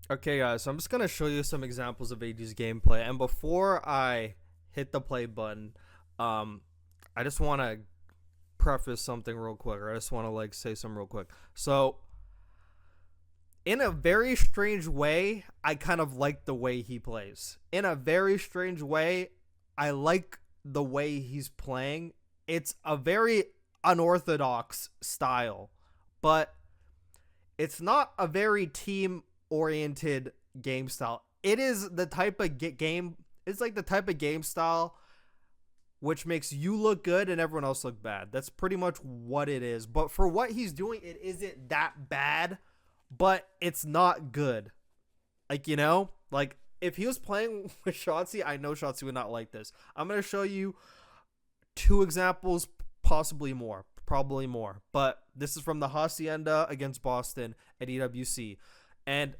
Okay, guys, so I'm just gonna show you some examples of AG's gameplay, and before I hit the play button, um, I just want to preface something real quick, or I just want to say something real quick. So, in a very strange way, I kind of like the way he plays. In a very strange way, I like the way he's playing. It's a very unorthodox style, but it's not a very team oriented game style. It is the type of game. It's like the type of game style which makes you look good and everyone else look bad. That's pretty much what it is. But for what he's doing, it isn't that bad, but it's not good. Like if he was playing with Shotzi, I know Shotzi would not like this. I'm gonna show you two examples, possibly more, probably more. But this is from the Hacienda against Boston at EWC. And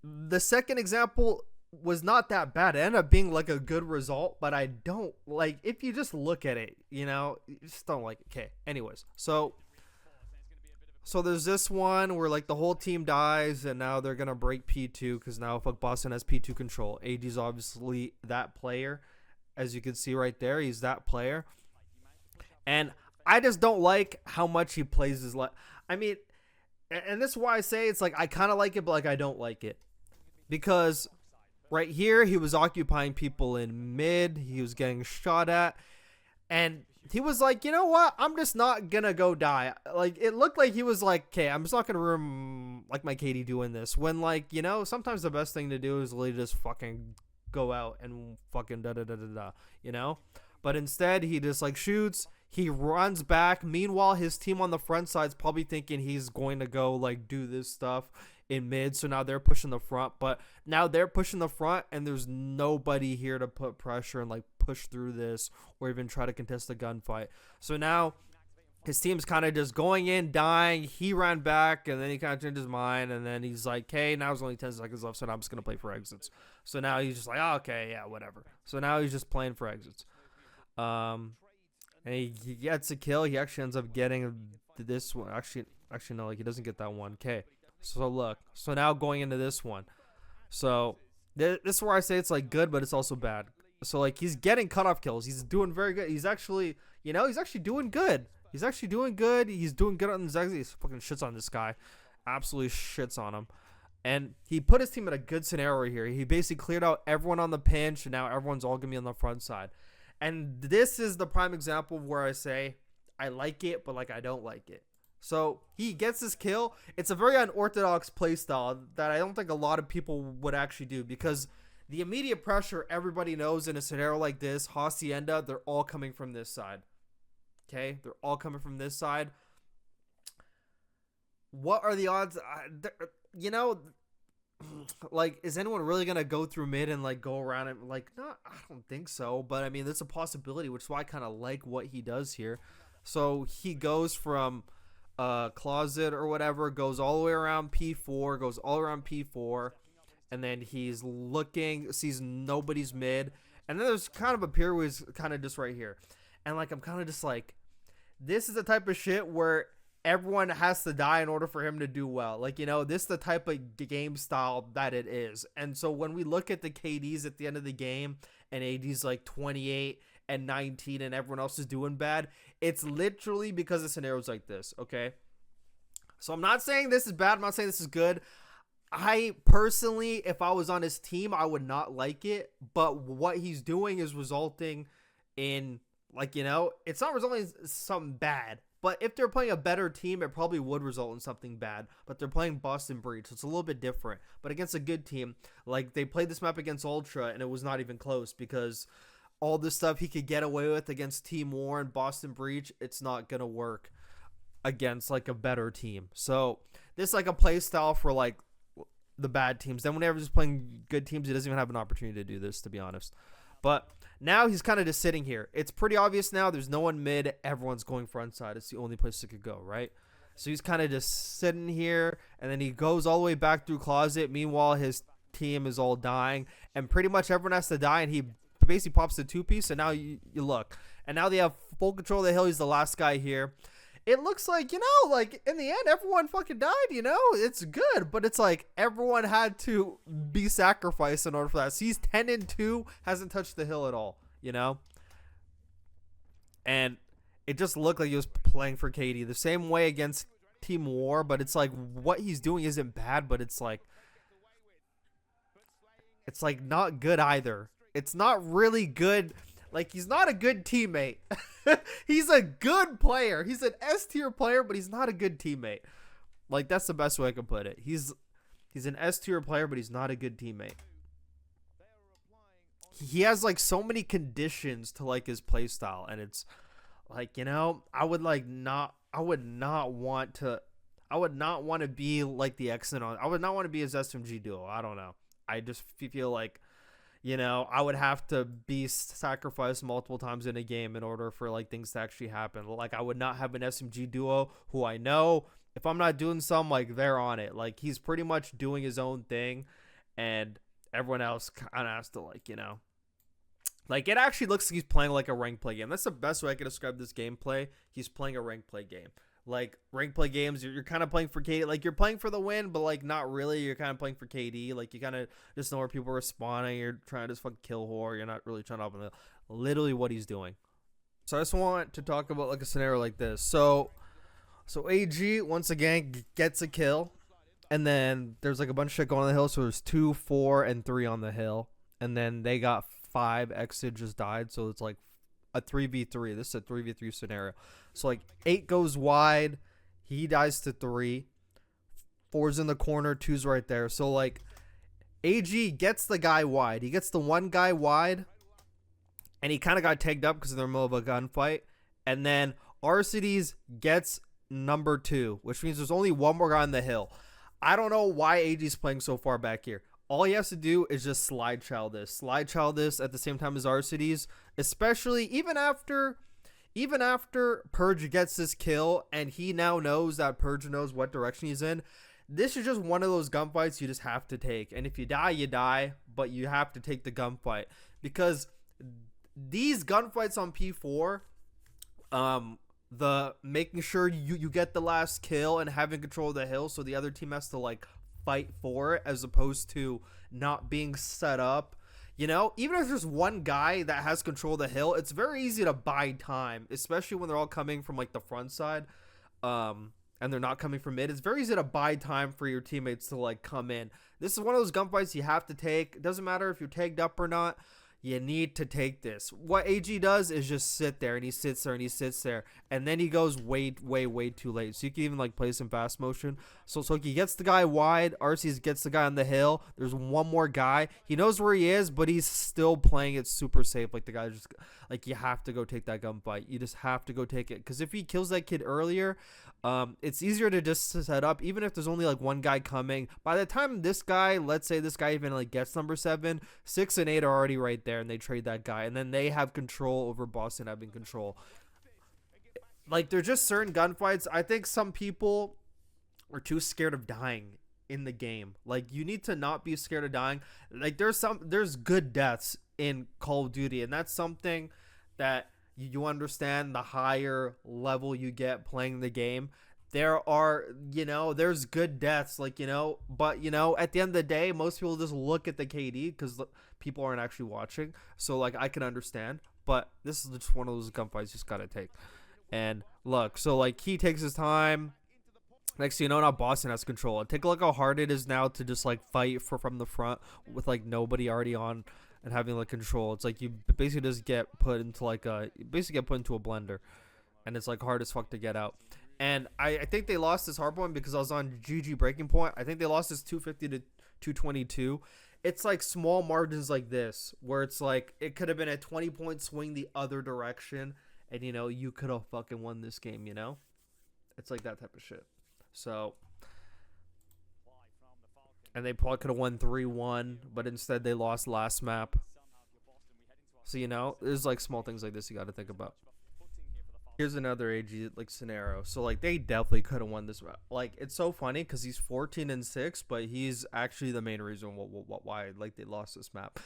the second example was not that bad. It ended up being like a good result, but I don't like if you just look at it, you just don't like it. Okay. Anyways, so there's this one where like the whole team dies and now they're gonna break P2 because now fuck Boston has P2 control. AD's obviously that player. As you can see right there, he's that player. And I just don't like how much he plays his I mean, and this is why I say it's like I kind of like it, but like I don't like it. Because right here, he was occupying people in mid. He was getting shot at. And he was like, you know what? I'm just not going to go die. Like, it looked like he was like, okay, I'm just not going to ruin like my KD doing this. When sometimes the best thing to do is literally just fucking go out and fucking da-da-da-da-da. But instead, he just like shoots. He runs back. Meanwhile, his team on the front side's probably thinking he's going to go like do this stuff in mid. So now they're pushing the front. But now they're pushing the front and there's nobody here to put pressure and like push through this or even try to contest the gunfight. So now his team's kind of just going in, dying. He ran back and then he kind of changed his mind. And then he's like, hey, now there's only 10 seconds left. So now I'm just going to play for exits. So now he's just like, oh, okay, yeah, whatever. So now he's just playing for exits. And he gets a kill. He actually ends up getting this one. Actually, no, like he doesn't get that one. Okay. So look. So now going into this one. So this is where I say it's like good, but it's also bad. So like he's getting cutoff kills. He's doing very good. He's actually, he's actually doing good. He's actually doing good. He's doing good on his exit. He fucking shits on this guy. Absolutely shits on him. And he put his team in a good scenario here. He basically cleared out everyone on the pinch, and now everyone's all going to be on the front side. And this is the prime example of where I say I like it, but like I don't like it. So he gets this kill. It's a very unorthodox playstyle that I don't think a lot of people would actually do because the immediate pressure everybody knows in a scenario like this, Hacienda, they're all coming from this side. Okay? They're all coming from this side. What are the odds? Like, is anyone really gonna go through mid and like go around and like? Not, I don't think so. But I mean, there's a possibility, which is why I kind of like what he does here. So he goes from closet or whatever, goes all the way around P4, goes all around P4, and then he's looking, sees nobody's mid, and then there's kind of a period where he's kind of just right here, and like I'm kind of just like, this is the type of shit where everyone has to die in order for him to do well. Like, this is the type of game style that it is. And so when we look at the KDs at the end of the game and AD's like 28 and 19 and everyone else is doing bad, it's literally because of scenarios like this, okay? So I'm not saying this is bad. I'm not saying this is good. I personally, if I was on his team, I would not like it. But what he's doing is resulting in, like, it's not resulting in something bad. But if they're playing a better team, it probably would result in something bad. But they're playing Boston Breach, so it's a little bit different. But against a good team, like they played this map against Ultra, and it was not even close because all this stuff he could get away with against Team War and Boston Breach, it's not going to work against like a better team. So this is like a play style for like the bad teams. Then whenever he's playing good teams, he doesn't even have an opportunity to do this, to be honest. But now he's kind of just sitting here. It's pretty obvious now. There's no one mid. Everyone's going front side. It's the only place it could go, right? So he's kind of just sitting here, and then he goes all the way back through closet. Meanwhile, his team is all dying, and pretty much everyone has to die, and he basically pops the two-piece, and now you look. And now they have full control of the hill. He's the last guy here. it looks like, like in the end, everyone fucking died, it's good, but it's like everyone had to be sacrificed in order for that. So he's 10-2, hasn't touched the hill at all. And it just looked like he was playing for KD the same way against Team War, but it's like what he's doing isn't bad, but it's like not good either. It's not really good. Like, he's not a good teammate. He's a good player. He's an S tier player, but he's not a good teammate. Like, that's the best way I can put it. He's an S tier player, but he's not a good teammate. He has like so many conditions to like his play style, and it's like, I would not want to be like the Exit on. I would not want to be his SMG duo. I don't know. I just feel like, I would have to be sacrificed multiple times in a game in order for like things to actually happen. Like, I would not have an SMG duo who I know if I'm not doing some, like, they're on it. Like, he's pretty much doing his own thing, and everyone else kind of has to, like, like, it actually looks like he's playing like a rank play game. That's the best way I can describe this gameplay. He's playing a rank play game. Like, rank play games, you're kind of playing for KD. Like, you're playing for the win, but, like, not really. You're kind of playing for KD. Like, you kind of just know where people are spawning. You're trying to just fucking kill whore. You're not really trying to open the... Literally what he's doing. So I just want to talk about, like, a scenario like this. So AG, once again, gets a kill. And then there's, like, a bunch of shit going on the hill. So there's 2, 4, and 3 on the hill. And then they got 5. Exit just died. So it's, like, a 3v3. This is a 3v3 scenario. So, like, 8 goes wide. He dies to 3. 4's in the corner. 2's right there. So, like, AG gets the guy wide. He gets the one guy wide. And he kind of got tagged up because they're in the middle of a gunfight. And then Arcides gets number 2, which means there's only one more guy on the hill. I don't know why AG's playing so far back here. All he has to do is just slide child this. Slide child this at the same time as Arcides. Especially even after Purge gets this kill and he now knows that Purge knows what direction he's in. This is just one of those gunfights you just have to take. And if you die, you die. But you have to take the gunfight. Because these gunfights on P4, the making sure you get the last kill and having control of the hill so the other team has to like fight for it as opposed to not being set up. Even if there's one guy that has control of the hill, it's very easy to buy time, especially when they're all coming from like the front side, and they're not coming from mid. It's very easy to buy time for your teammates to like come in. This is one of those gunfights you have to take. It doesn't matter if you're tagged up or not. You need to take this. What AG does is just sit there, and he sits there, and he sits there, and then he goes way too late. So you can even like play some fast motion. So he gets the guy wide. Arceus gets the guy on the hill. There's one more guy. He knows where he is, but he's still playing it super safe. Like the guy just like you have to go take that gunfight. You just have to go take it because if he kills that kid earlier, it's easier to just set up even if there's only like one guy coming. By the time this guy, let's say this guy even like gets number 7, 6 and 8 are already right there, and they trade that guy, and then they have control over Boston having control. Like, there's just certain gunfights. I think some people are too scared of dying in the game. Like, you need to not be scared of dying. Like, there's good deaths in Call of Duty, and that's something that you understand. The higher level you get playing the game, there are, there's good deaths, like, but, at the end of the day, most people just look at the KD because people aren't actually watching. So, like, I can understand, but this is just one of those gunfights you just gotta take. And look, so, like, he takes his time. Next thing you know, now Boston has control. And take a look how hard it is now to just, like, fight from the front with, like, nobody already on and having, like, control. It's like you basically just get put into, like, a blender. And it's, like, hard as fuck to get out. And I think they lost this hard point because I was on GG Breaking Point. I think they lost this 250 to 222. It's like small margins like this where it's like it could have been a 20-point swing the other direction, and you could have fucking won this game. It's like that type of shit. So, and they probably could have won 3-1, but instead they lost last map. So there's like small things like this you got to think about. Here's another AG like scenario. So like they definitely could have won this map. Like it's so funny because he's 14-6, but he's actually the main reason why like they lost this map.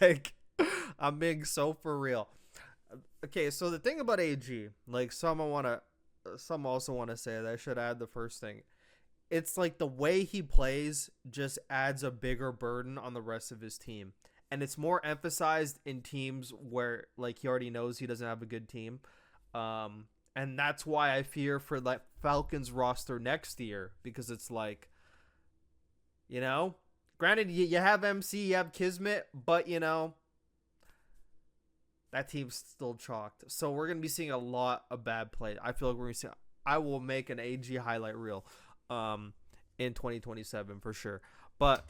Like I'm being so for real. Okay, so the thing about AG, like some also want to say that I should add the first thing. It's like the way he plays just adds a bigger burden on the rest of his team. And it's more emphasized in teams where like he already knows he doesn't have a good team. And that's why I fear for like Falcons roster next year because it's like, you know, granted you have MC, you have Kismet, but you know, that team's still chalked. So we're gonna be seeing a lot of bad play. I feel like we're gonna see. I will make an AG highlight reel, in 2027 for sure. But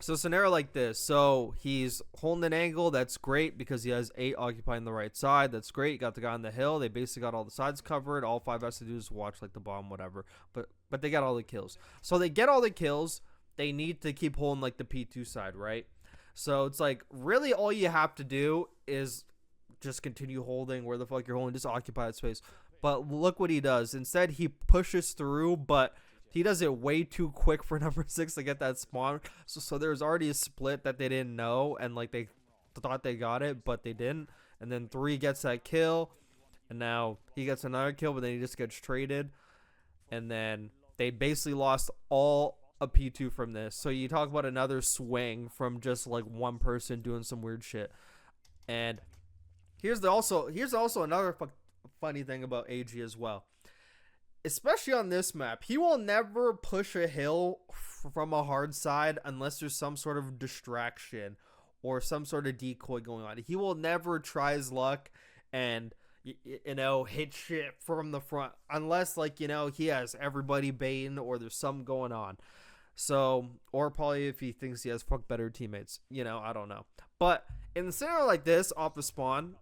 so scenario like this. So he's holding an angle. That's great because he has 8 occupying the right side. That's great. You got the guy on the hill. They basically got all the sides covered. All 5 has to do is watch like the bomb, whatever. But they got all the kills. So they get all the kills. They need to keep holding like the P2 side, right? So it's like really all you have to do is just continue holding where the fuck you're holding, just occupy that space. But look what he does. Instead, he pushes through, but he does it way too quick for number 6 to get that spawn. So there's already a split that they didn't know, and like they thought they got it, but they didn't. And then 3 gets that kill, and now he gets another kill, but then he just gets traded. And then they basically lost all a P2 from this. So you talk about another swing from just like one person doing some weird shit. And here's also another funny thing about AG as well. Especially on this map, he will never push a hill from a hard side unless there's some sort of distraction or some sort of decoy going on. He will never try his luck and hit shit from the front unless like he has everybody baiting or there's something going on. So, or probably if he thinks he has better teammates, I don't know. But in the scenario like this, off the spawn,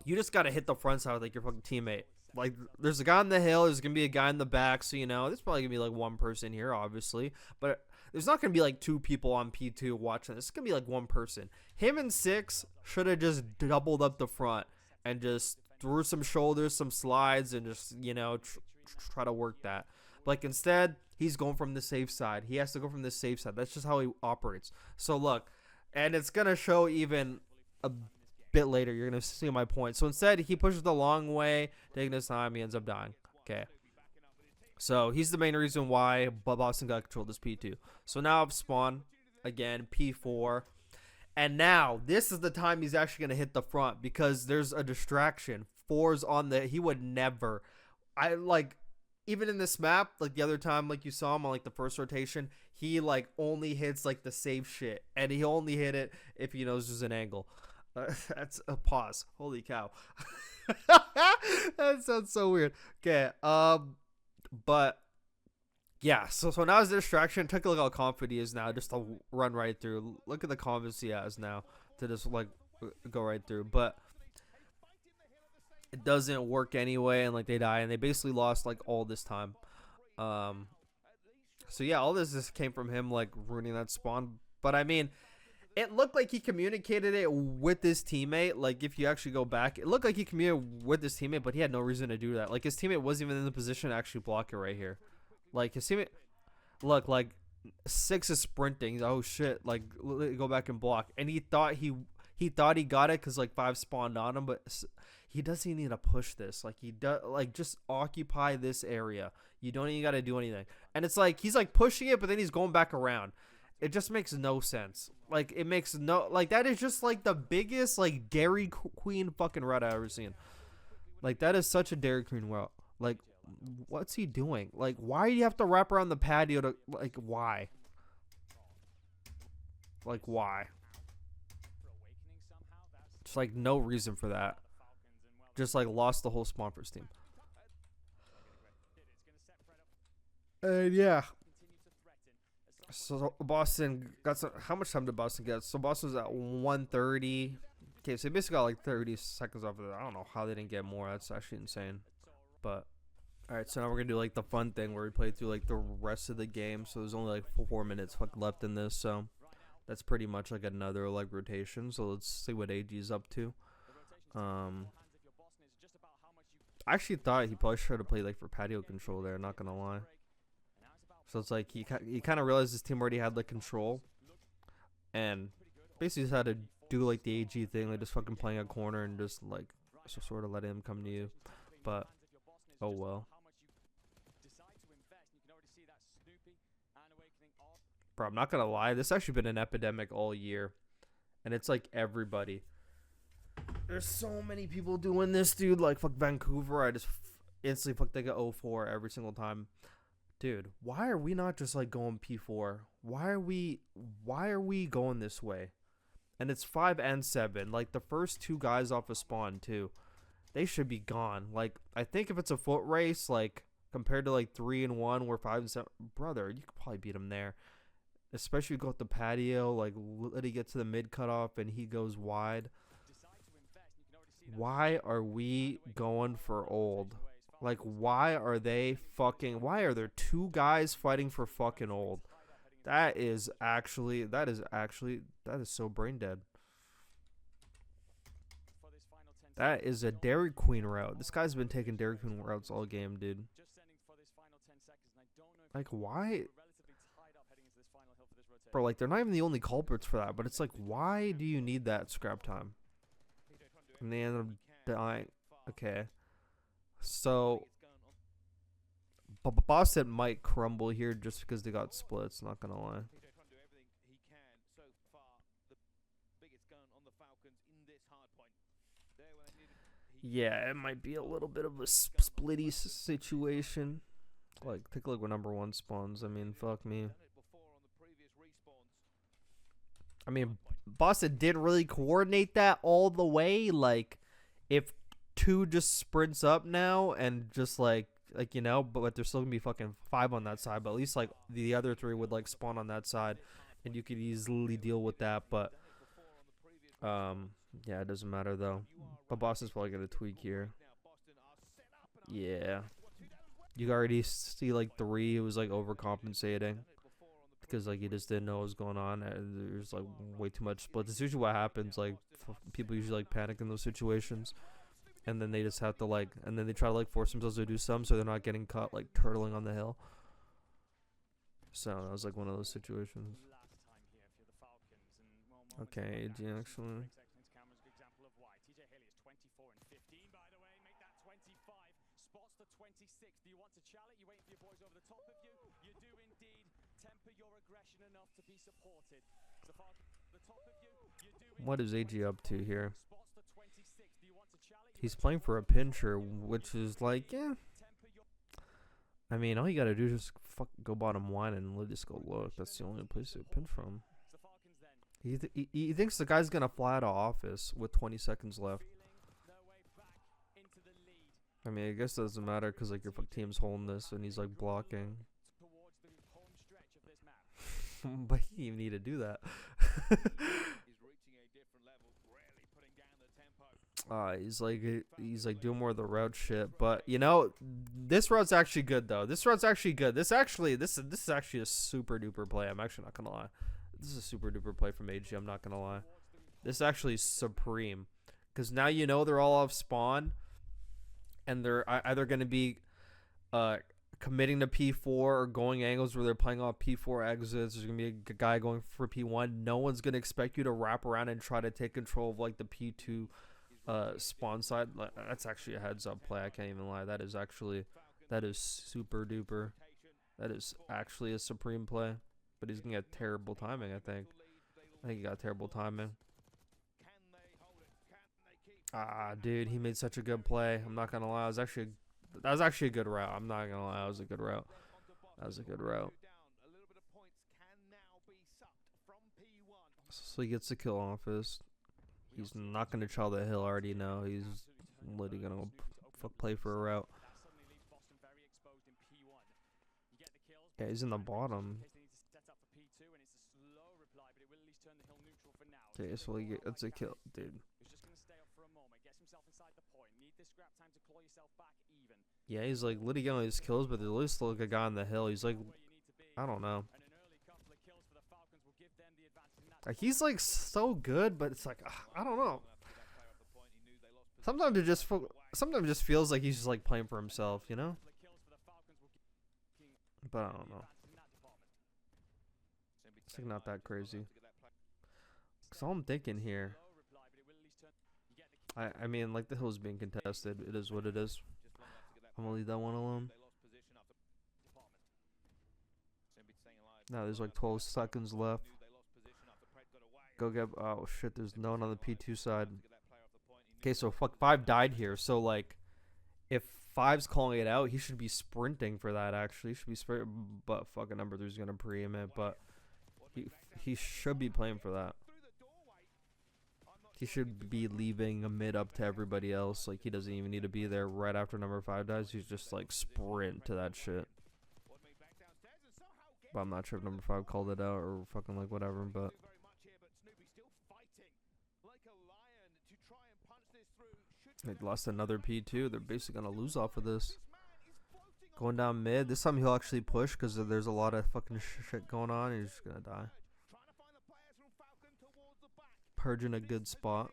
you just gotta hit the front side with like your fucking teammate. Like, there's a guy on the hill, there's gonna be a guy in the back, so there's probably gonna be like one person here, obviously, but there's not gonna be like 2 people on P2 watching this. It's gonna be like one person. Him and 6 should have just doubled up the front and just threw some shoulders, some slides, and just try to work that. Like, instead, he's going from the safe side. He has to go from the safe side. That's just how he operates. So look, and it's gonna show even a bit later. You're gonna see my point. So instead, he pushes the long way, taking his time. He ends up dying. Okay. So he's the main reason why Boston got control of this P2. So now I've spawned again P4, and now this is the time he's actually gonna hit the front because there's a distraction. 4's on the. He would never. Even in this map, like the other time, like you saw him on like the first rotation, he like only hits like the safe shit, and he only hit it if he knows there's an angle. That's a pause. Holy cow. That sounds so weird. Okay. But yeah. So now his distraction. Take a look how confident he is now, just to run right through. Look at the confidence he has now to just like go right through. But it doesn't work anyway, and like they die, and they basically lost like all this time. So yeah, all this just came from him like ruining that spawn. But I mean, it looked like he communicated it with his teammate. Like, if you actually go back, it looked like he communicated with his teammate, but he had no reason to do that. Like, his teammate wasn't even in the position to actually block it right here. Like, his teammate, look, like 6 is sprinting. Oh shit! Like, go back and block. And he thought he got it because like 5 spawned on him, but he doesn't even need to push this. Like, he does, like, just occupy this area. You don't even got to do anything. And it's like he's like pushing it, but then he's going back around. It just makes no sense. Like, it makes no, like, that is just like the biggest like Dairy Queen fucking route I've ever seen. Like, that is such a Dairy Queen route. Like, what's he doing? Like, why do you have to wrap around the patio to, like, why? Like, why? Just like no reason for that. Just like lost the whole spawn first team. And yeah. So Boston got some. How much time did Boston get? So Boston was at 130. Okay, so they basically got like 30 seconds off of that. I don't know how they didn't get more. That's actually insane. But all right, so now we're gonna do like the fun thing where we play through like the rest of the game. So there's only like 4 minutes left in this. So that's pretty much like another like rotation. So let's see what AG is up to. I actually thought he probably should have played like for patio control there. Not gonna lie. So it's like he kind of realized his team already had the control, and basically just had to do like the AG thing, like just fucking playing a corner and just like sort of let him come to you. But oh well. Bro, I'm not gonna lie, this actually been an epidemic all year, and it's like everybody. There's so many people doing this, dude. Like fuck Vancouver, I just instantly fuck they get 0-4 every single time. Dude, why are we not just like going P4? Why are we going this way? And it's 5 and 7. Like the first two guys off a spawn too. They should be gone. Like I think if it's a foot race, like compared to like 3 and 1, we're 5 and 7. Brother, you could probably beat him there. Especially if you go with the patio, like let it get to the mid cutoff and he goes wide. Why are we going for old? Like why are there two guys fighting for fucking old? That is so brain dead. That is a Dairy Queen route. This guy's been taking Dairy Queen routes all game, dude. Like why? Bro, like they're not even the only culprits for that, but it's like why do you need that scrap time? And they end up dying. Okay. So Boston might crumble here just because they got splits, not gonna lie. Yeah, it might be a little bit of a splitty situation. Like, take a look where number 1 spawns. I mean, fuck me. I mean, Boston didn't really coordinate that all the way. Like, if 2 just sprints up now and just like you know, but there's still gonna be fucking 5 on that side. But at least like the other 3 would like spawn on that side, and you could easily deal with that. But yeah, it doesn't matter though. But Boston's probably gonna tweak here. Yeah, you already see like 3. It was like overcompensating because like he just didn't know what was going on. There's like way too much split. That's usually what happens. Like people usually like panic in those situations. And then they just have to like, and then they try to like force themselves to do some, so they're not getting caught like turtling on the hill. So that was like one of those situations. Okay, AG actually. What is AG up to here? He's playing for a pincher, which is like, yeah. I mean, all you gotta do is just go bottom 1 and just go look. That's the only place to pin from. He thinks the guy's gonna fly out of office with 20 seconds left. I mean, I guess it doesn't matter because like your team's holding this and he's like blocking. But he didn't even need to do that. He's like doing more of the route shit, but you know, this route's actually good though. This route's actually good. This is actually a super duper play. I'm actually not gonna lie. This is a super duper play from AG. I'm not gonna lie. This is actually supreme, because now you know they're all off spawn, and they're either gonna be committing to P4 or going angles where they're playing off P4 exits. There's gonna be a guy going for P1. No one's gonna expect you to wrap around and try to take control of like the P2 spawn side. That's actually a heads up play. I can't even lie. That is super duper. That is actually a supreme play. But he's gonna get terrible timing. I think he got terrible timing. Dude, he made such a good play. I'm not gonna lie. That was actually a good route. I'm not gonna lie. That was a good route. So he gets the kill office. He's not going to try the hill, I already know. He's literally going to play for a route. Yeah, he's in the bottom. Okay, so that's a kill, dude. Yeah, he's like literally getting all these kills, but there's still like a guy on the hill. He's like, I don't know. Like, he's like so good, but it's like I don't know. Sometimes it just feels like he's just like playing for himself, you know. But I don't know. It's like not that crazy. Cause all I'm thinking here I mean, like, the hill's being contested. It is what it is. I'm gonna leave that one alone. Now there's like 12 seconds left. Go get. Oh shit! There's no one on the P2 side. Okay, so fuck 5 died here. So like, if 5's calling it out, he should be sprinting for that. Actually, he should be sprinting. But fucking number 3's gonna pre-aim it. But he should be playing for that. He should be leaving a mid up to everybody else. Like, he doesn't even need to be there right after number 5 dies. He's just like sprint to that shit. But I'm not sure if number 5 called it out or fucking like whatever. But they lost another P2. They're basically gonna lose off of this. Going down mid. This time he'll actually push because there's a lot of fucking shit going on. He's just gonna die. Purge in a good spot.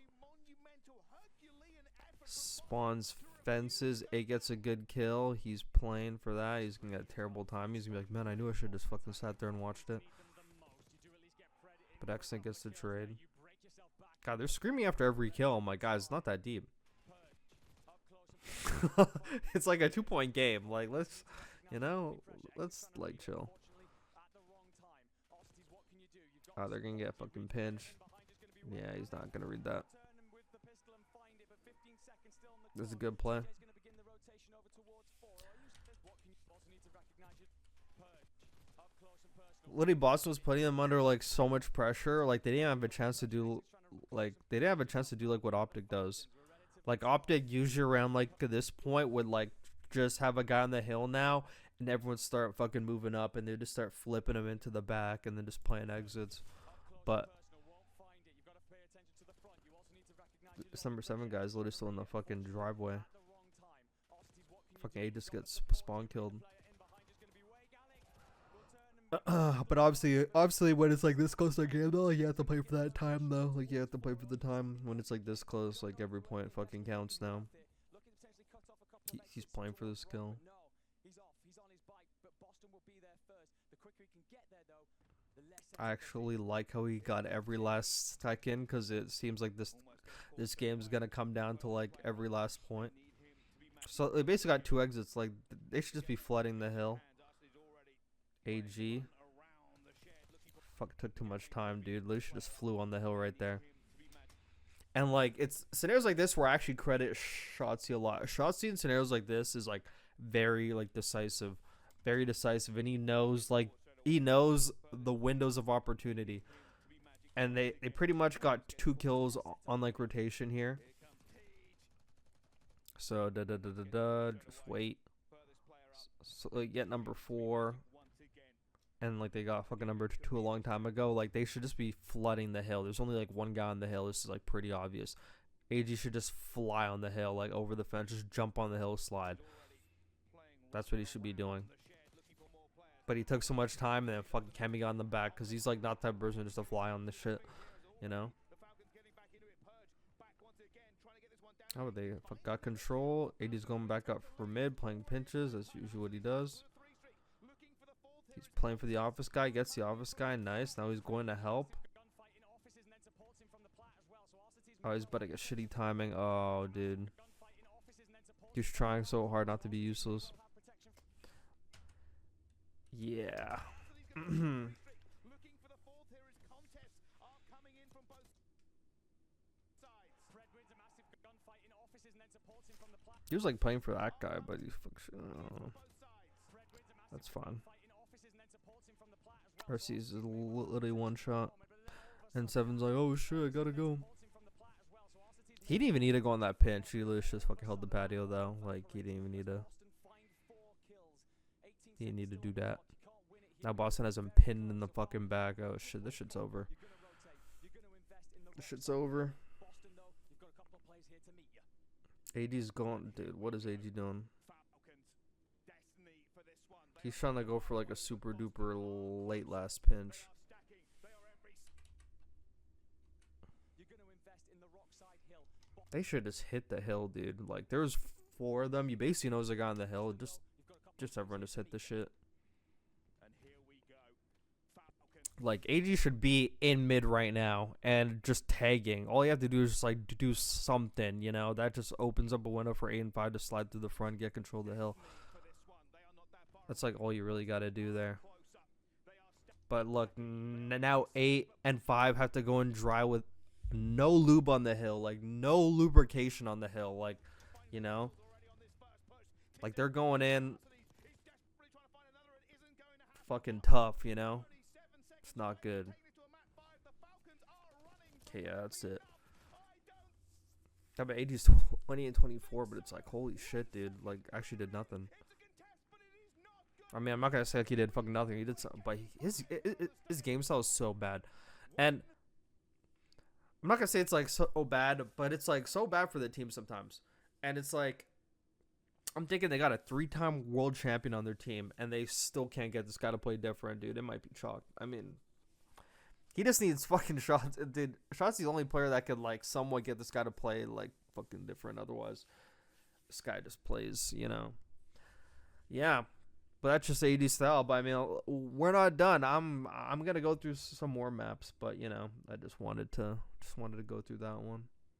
Spawns fences. 8 gets a good kill. He's playing for that. He's gonna get a terrible time. He's gonna be like, man, I knew I should just fucking sat there and watched it. But X gets the trade. God, they're screaming after every kill. I'm like, guys, it's not that deep. It's like a 2-point game. Like, let's like chill. Oh, they're gonna get fucking pinched. Yeah, he's not gonna read that. This is a good play. Literally, Boston was putting them under like so much pressure. Like, they didn't have a chance to do like what Optic does. Like, Optic usually around like this point would like just have a guy on the hill now, and everyone start fucking moving up, and they just start flipping him into the back, and then just playing exits. But this number 7 guy is literally still in the fucking driveway. Fucking A just gets spawn killed. But obviously, when it's like this close to a game, though, like, you have to play for that time, though. Like, you have to play for the time when it's like this close. Like, every point fucking counts now. He's playing for this kill. I actually like how he got every last second, because it seems like this game's gonna come down to like every last point. So they basically got 2 exits. Like, they should just be flooding the hill. AG. Fuck, took too much time, dude. They should just flew on the hill right there. And like, it's scenarios like this where I actually credit Shotzi a lot. Shotzi in scenarios like this is like very like decisive, and he knows the windows of opportunity. And they pretty much got 2 kills on like rotation here. So just wait. So like, get number 4. And like, they got fucking number 2 a long time ago. Like, they should just be flooding the hill. There's only like 1 guy on the hill. This is like pretty obvious. AG should just fly on the hill, like over the fence, just jump on the hill, slide. That's what he should be doing. But he took so much time, and then fucking Kemi got on the back, because he's like not that person just to fly on the shit, you know? Oh, they got control. AD's going back up for mid, playing pinches. That's usually what he does. He's playing for the office guy, gets the office guy. Nice. Now he's going to help. Oh, he's about to get shitty timing. Oh, dude. He's trying so hard not to be useless. Yeah. He was like playing for that guy, but he's that's fine. RC's literally 1 shot, and 7's like, oh shit, I gotta go. He didn't even need to go on that pinch. He literally just fucking held the patio though. Like, he didn't even need to. He didn't need to do that. Now Boston has him pinned in the fucking back. Oh shit, this shit's over. This shit's over. AD's gone, dude. What is AD doing? He's trying to go for like a super duper late last pinch. They should just hit the hill, dude. Like, there's 4 of them. You basically know there's a guy on the hill. Just everyone just hit the shit. Like AG should be in mid right now and just tagging. All you have to do is just like do something, you know. That just opens up a window for 8 and 5 to slide through the front, get control of the hill. That's like all you really got to do there. But look, now 8 and 5 have to go and dry with no lube on the hill, like no lubrication on the hill, like, you know, like they're going in fucking tough, you know. It's not good. Okay, yeah, that's it. Yeah, but AG's 20 and 24, but it's like, holy shit, dude. Like, actually did nothing. I mean, I'm not gonna say like he did fucking nothing. He did something, but his game style is so bad, and I'm not gonna say it's like so bad, but it's like so bad for the team sometimes. And it's like, I'm thinking they got a 3-time world champion on their team, and they still can't get this guy to play different, dude. It might be chalk. I mean, he just needs fucking shots, dude. Shots the only player that could like somewhat get this guy to play like fucking different. Otherwise, this guy just plays, you know. Yeah. But that's just AD style. But I mean, we're not done. I'm gonna go through some more maps, but you know, I just wanted to go through that one.